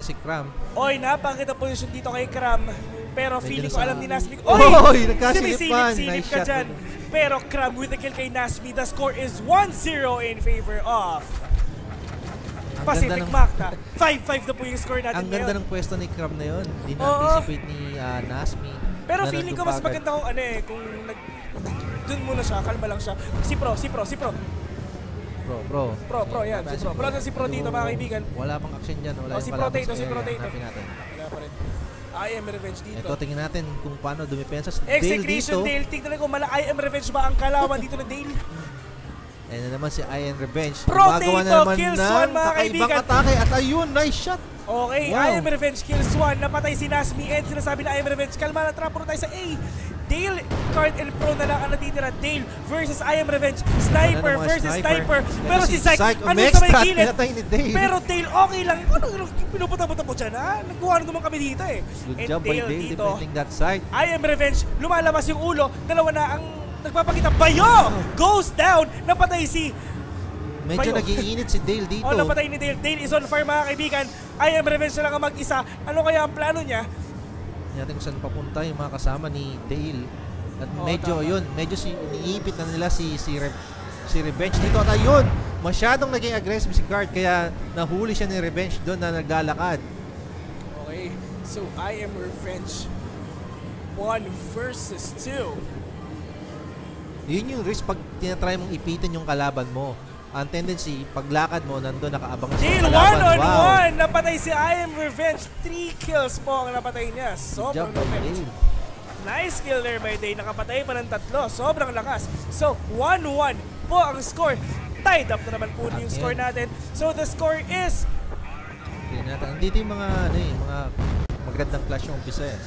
si Cram. Oy, napakita position dito kay Cram. Pero feeling ko alam ni Nasmi. Oy, nagkasilip silip ka dyan. Pero Cram with the kill kay Nasmi. The score is 1-0 in favor of Pacific Makta. 5-5 na po yung score natin ngayon. Ang ganda ng pwesto ni Cram na yun. Hindi na-anticipate ni Nasmi. Pero feeling ko mas maganda kung ano eh, kung dun muna siya, kalma lang siya. Si Pro. Pro, yan. Si Pro. Wala na si Pro dito, mga kaibigan. Wala pang action dyan. Wala si Protato. Hanapin natin. Wala pa rin. I am revenge dito. Ito, tingnan natin kung paano dumipensa si Dale dito. Execution Dale. Tingnan natin kung I am revenge ba ang kalawan dito na Dale. Ayan na naman si I am revenge. Protato kills one, mga kaibigan. Atake at ayun, nice shot. Okay, wow. I am revenge kills one. Napatay si Nasmi and sinasabi na I am revenge. Kalma na, trap tayo sa A. Dale, Card, and Pro na lang ang natitira. Dale versus I am revenge. Sniper versus Sniper. Pero si Zyke, ano sa may gilid? Pero Dale, okay lang. Ano pinuputa-puta mo dyan, ha? Nagkuha naman kami dito eh. Good job by Dale defending that side. I am revenge. Lumalabas yung ulo. Dalawa na ang nagpapakita. Bayo! Goes down. Napatay si medyo nag-iinit si Dale dito. Napatay ni Dale. Dale is on fire, mga kaibigan. I am revenge na lang ang mag-isa. Ano kaya ang plano niya? Natin kung saan papunta yung mga kasama ni Dale. At medyo iniipit na nila si Revenge dito. At ayun, masyadong naging aggressive si Card kaya nahuli siya ni Revenge doon na naglalakad. Okay, so I am Revenge 1 versus 2. Yun yung risk pag tinatry mong ipitin yung kalaban mo. Ang tendency, paglakad mo, nandun nakaabang sa Dale, kalaban. 1-on-1! Napatay si I am Revenge. 3 kills po ang napatay niya. Sobrang lupit. Nice kill there by Dale. Nakapatay pa ng 3. Sobrang lakas. So, 1-1 po ang score. Tied up na naman po yung score natin. So, the score is... Dito yung mga magandang clash yung umpisa yan.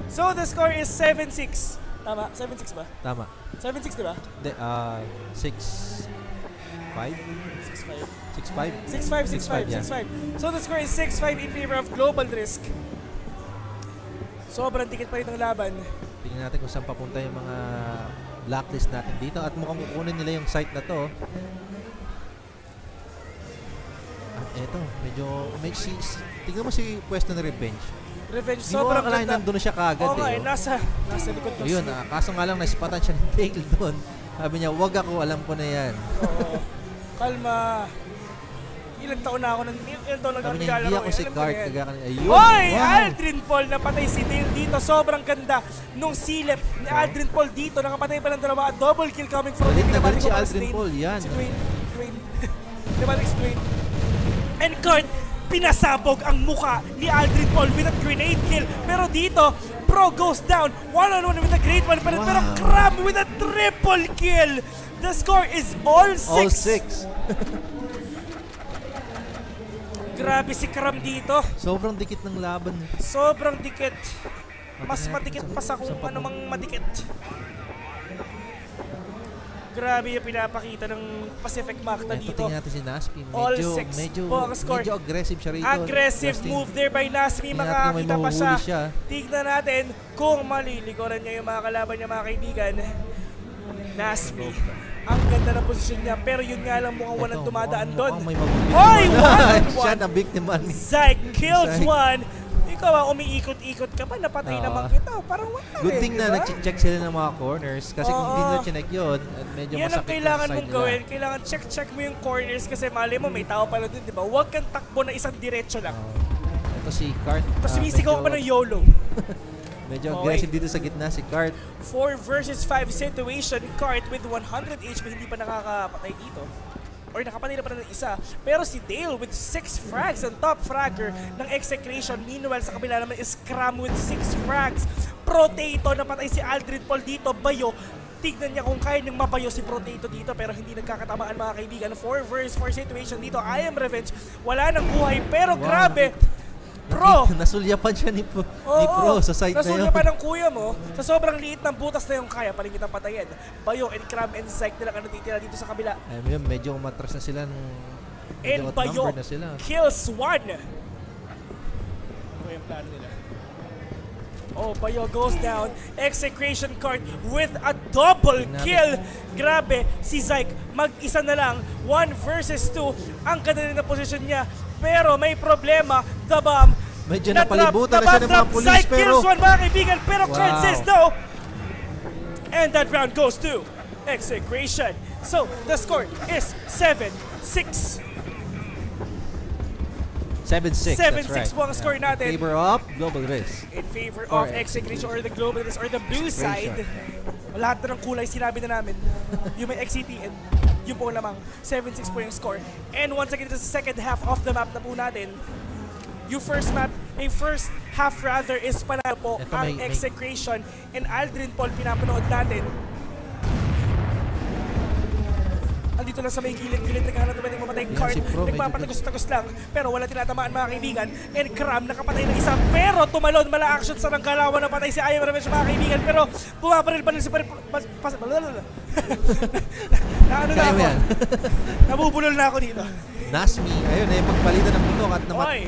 So, the score is 7-6. Tama? 7-6 ba? Tama. 7-6 diba? 6-5. So the score is 6-5 in favor of Global Risk. Sobrang tikit pa rin ng laban. Tingnan natin kung saan papunta yung mga blacklist natin dito. At mukhang kukunin nila yung site na to. At eto, medyo tingnan mo si pwesto na Revenge. Sobrang ganda. Nandun na siya kaagad. Oo nga eh, nasa likod ng yun, kaso nga lang naispatan siya ng Dale doon. Sabi niya, wag ako, alam ko na yan. Oo. Kalma. Ilang taon na ako sabi niya, hindi ako si Card. Ayun. Oy! Wow. Aldrin Paul, napatay si Dale dito. Sobrang ganda nung silip ni Aldrin Paul dito. Nakapatay pa ng dalawa. Double kill coming from Dale. Galit si Aldrin Paul, yan. Si Dwayne. Naman explain. And Card, pinasabog ang muka ni Aldrin Paul with a grenade kill. Pero dito, Pro goes down. 1-on-1 with a great one. Pero Cram with a triple kill. The score is all 6. All 6. Grabe si Cram dito. Sobrang dikit ng laban. Sobrang dikit. Mas madikit pa sa kung anumang madikit. Grabe yung pinapakita ng Pacific Makta dito. Tingnan natin si Nasmi. Medyo aggressive siya rito. Aggressive move there by Nasmi. Makakita pa siya. Tignan natin kung malilikoran niya yung mga kalaban niya, mga kaibigan. Nasmi. Ang ganda ng posisyon niya, pero yun nga lang mukhang walang dumadaan doon. Hoy! Siya na biktima ni Zyke kills one. Ikaw umiikot-ikot ka pa, napatay naman kita. Parang wala good thing na nag-check sila ng mga corners kasi kung hindi na chinek yun, medyo yan masakit ang kailangan mong gawin. Kailangan check mo yung corners kasi mali mo may tao pala dun, di ba? Huwag kang takbo na isang diretso lang. Ito si Cart. Tapos sumisigaw pa ng YOLO. Medyo aggressive dito sa gitna si Cart. 4 versus 5 situation. Cart with 100 HP hindi pa nakakapatay dito. Or nakapatay na pa ng isa. Pero si Dale with 6 frags ang top fragger ng Execration. Meanwhile, sa kabila naman is Cram with 6 frags. Protato, napatay si Aldrin Paul dito. Bayo, tignan niya kung kaya niyang mabayo si Protato dito pero hindi nagkakatamaan, mga kaibigan. 4 versus 4 situation dito. I am Revenge. Wala nang buhay pero grabe. Pro! Nasulyapan siya ni Pro sa side na yun. Nasulyapan ng kuya mo sa sobrang liit ng butas na yung kaya pa rin kitang patayin. Bayo and Cram and Zyke na lang ang natitira dito sa kabila. Medyo matras na sila. And Bayo kills one. Ano yung plano nila? Oh, Bayo goes down. Execration Card with a double kill. Grabe, si Zyke mag-isa na lang. 1 versus 2. Ang ganda rin na position niya. Pero may problema. The bomb. Medyo napalibutan na siya ng mga pulis, pero... kills one, mga kaibigan, pero Wow. Card says no. And that round goes to Execration. So, the score is 7-6. 7-6, that's 7-6 right. po ang score natin. Favor of Global Risk. In favor Or of Execration or the Global Risk or the blue side. Lahat na ng kulay sinabi na namin. Yung may XCT and yung po lamang 7-6 po yung score. And once again, this is the second half of the map na po natin. Yung first half rather is panalo po Ito, ang may- Execration and Aldrin Paul pinapanood natin. Andito lang sa may gilid-gilid, naghahanap naman yung mamatay Yan, card. si Pro, medyo Nagpapatagos-tagos lang, pero wala tinatamaan mga kaibigan. And Kram nakapatay ng isa, pero tumalon, mala action sa nangkalawan na patay si Ayam Revenge mga kaibigan. Pero bumabaril pa rin si Naano na Kaya ako. mo yan. Nabubulol na ako dito. Nasmi, ayun eh, pagpalitan ng bundok at Oy,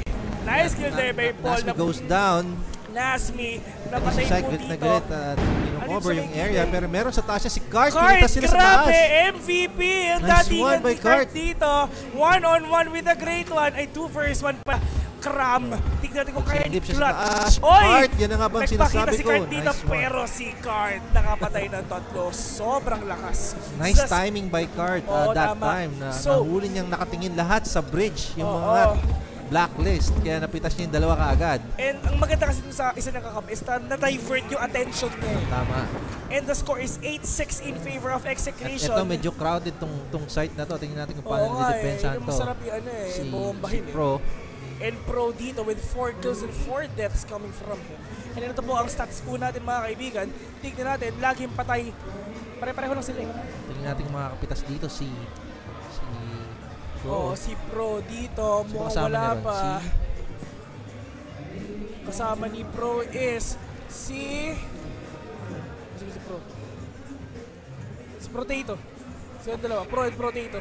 nice kill there by Paul. Nasmi goes down. Nasmi, napatay Si po galit na dito. galit at cover yung area. Pero meron sa taas siya si Cart. Cart, Pinita sila sa taas. grabe! MVP! Ang Nice datingan one by ni Cart Cart. dito. 1-on-1 with a great one. Ay, 2 versus 1 pa. Kram. Tignan natin kung kaya ni Sindip siya sa taas. Clutch. Oy! Cart, yan na nga bang Nagpakita sinasabi si ko. Cart dito, Nice one. pero si Cart nakapatay ng tatlo. Sobrang lakas. Nice Sa- timing by Cart Oo, that tama. time. So- Nahuli niyang nakatingin lahat sa bridge. Yung Oo. mga blacklist. Kaya napitas niya yung dalawa kaagad. And ang maganda kasi dun sa isa ng kakap is na-divert yung attention niya. Tama. And the score is 8-6 in favor of At Execration. ito medyo crowded tong site na to. Tingnan natin kung paano Oo nga eh, nilidepensahan yung to. masarap yung ano eh, bombahin eh. Pro. And Pro dito with 4 kills and 4 deaths coming from him. And ito po ang stats po natin mga kaibigan. Tignan natin, laging patay. Pare-pareho lang sila eh. Tingnan natin kung makapitas dito si Oo, Pro. si Pro dito, Sino mukhang kasama wala niya ron? pa. Kasama ni Pro is si Pro. Si Potato. Sila dalawa, Pro and Potato.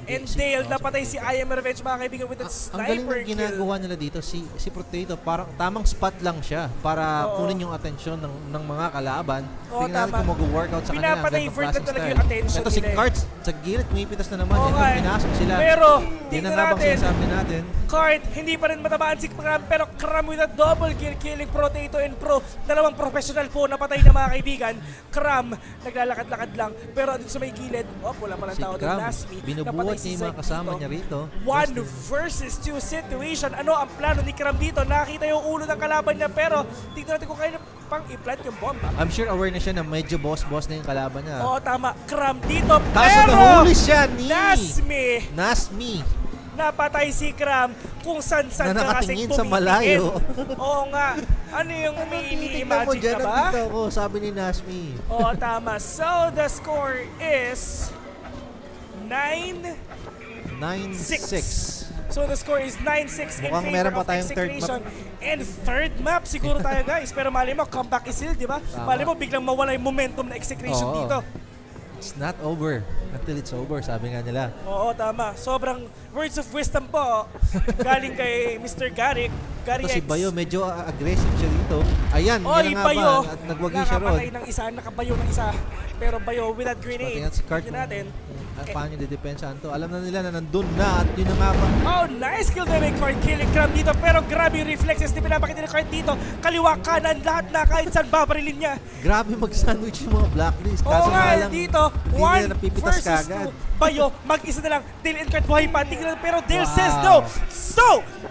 And Dale, napatay si I Am Revenge mga kaibigan with that Ang galing sniper ng kill. ginagawa nila dito, si Potato, parang tamang spot lang siya para Oo. kunin yung atensyon ng mga kalaban. Oo, Tingnan natin tama. kung mag-workout sa kanila. Pinapa-divert na talaga style. yung attention Ito si nila eh. Carts, sa gilid, kumipitas na naman. Oo Ito, nga eh. pinasok sila. Pero, Yan tingnan na nga bang natin. sinasabi natin. Cart, hindi pa rin matamaan si Kram, pero Kram with a double kill, killing Potato and Pro. Dalawang professional po napatay na mga kaibigan. Kram, naglalakad-lakad lang, pero dito sa may gilid, wala pa lang Si tao doon, Cram, Nasmi. binubuhat niya yung mga kasama niya rito. 1 versus 2 situation. Ano ang plano ni Kram dito? Nakita yung ulo ng kalaban niya, pero tignan natin kung kaya pang i-plant yung bomba. I'm sure aware na siya na medyo boss-boss na yung kalaban niya. Oo, tama. Kram dito, Kaso pero nahuli siya ni Nasmi. Nasmi. Napatay si Kram kung saan-saan Na ka kasi nakatingin sa tumitingin. malayo. Oo nga. Ano yung may ini-imagine ka ba? Nakita ko, sabi ni Nasmi. Oo, tama. So, the score is 9-6. 9-6. So, the score is 9-6 in Mukhang favor meron pa of tayong third Execration. And third map siguro tayo guys. Pero mali mo, comeback is sealed, di ba? Tama. Mali mo, biglang mawala yung momentum na Execration Oo. dito. It's not over until it's over, sabi nga nila. Oo, tama. Sobrang words of wisdom po galing kay Mr. Gary Ito si X. Bayo, medyo aggressive siya dito. Ayan, Oy, yan na nga Bayo, ba? At nagwagi siya ron. nakapatay ng isa, nakabayo ng isa. Pero Bayo with that grenade. Tingnan si Cart Tingnan natin. paano didepensahan to. Alam na nila na nandun na at yun na nga ba. Oh, nice kill na may Cart killing Kram dito. Pero grabe yung reflexes na pinapakita ni Cart dito. Kaliwa, kanan, lahat na kahit saan babarilin niya. Grabe mag-sandwich yung mga blacklist. Oo Kaso nga, nga lang, dito, hindi 1 nila napipitas versus kaagad. 2. Bayo, mag-isa na lang. Dale and Cart buhay pa. Tingnan, pero Dale Wow. says no. So,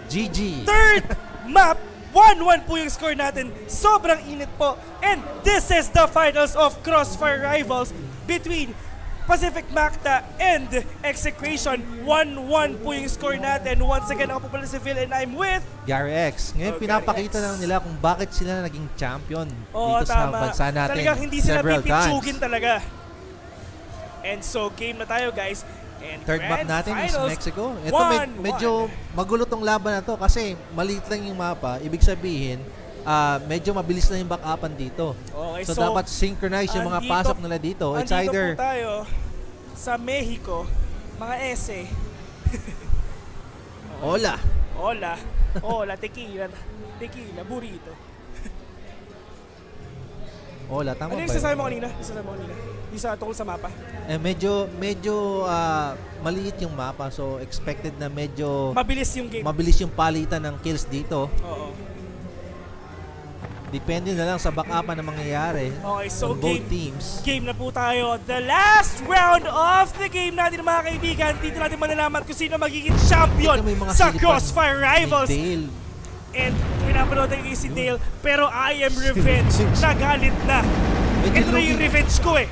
GG. third map, 1-1 po yung score natin. Sobrang init po. And this is the finals of Crossfire Rivals between Pacific Macta and Execration. 1-1 po yung score natin. Once again, ako po pala si Phil and I'm with... Gary X. Ngayon, Oh, pinapakita Gary X. lang nila kung bakit sila naging champion Oo, dito sa tama. bansa natin. Talagang hindi sila several pipitsugin times. talaga. And so, game na tayo guys. And Third map grand natin is finals, Mexico. Ito 1-1. medyo magulo tong laban na to kasi maliit lang yung mapa. Ibig sabihin, medyo mabilis na yung back-upan dito. Okay, So, so, dapat synchronize yung mga andito- pasok nila dito. It's andito either po tayo sa Mexico, mga ese. Hola. Hola, tequila, burrito. Ola, tama Ano yung ba sasabi yun? mo kanina? Yung sa tungkol sa mapa. Medyo maliit yung mapa, so expected na medyo Mabilis yung game. mabilis yung palitan ng kills dito. Oo. Depende na lang sa backupan na mangyayari Okay, so on both teams. Game na po tayo. The last round of the game natin mga kaibigan. Dito natin malalaman kung sino magiging champion Tignan mo yung mga sa silipan Crossfire Rivals. ni Dale. And pinapanood natin si Dale, pero I am revenge. Nagalit na. Medyo Ito na yung lugi. revenge ko eh.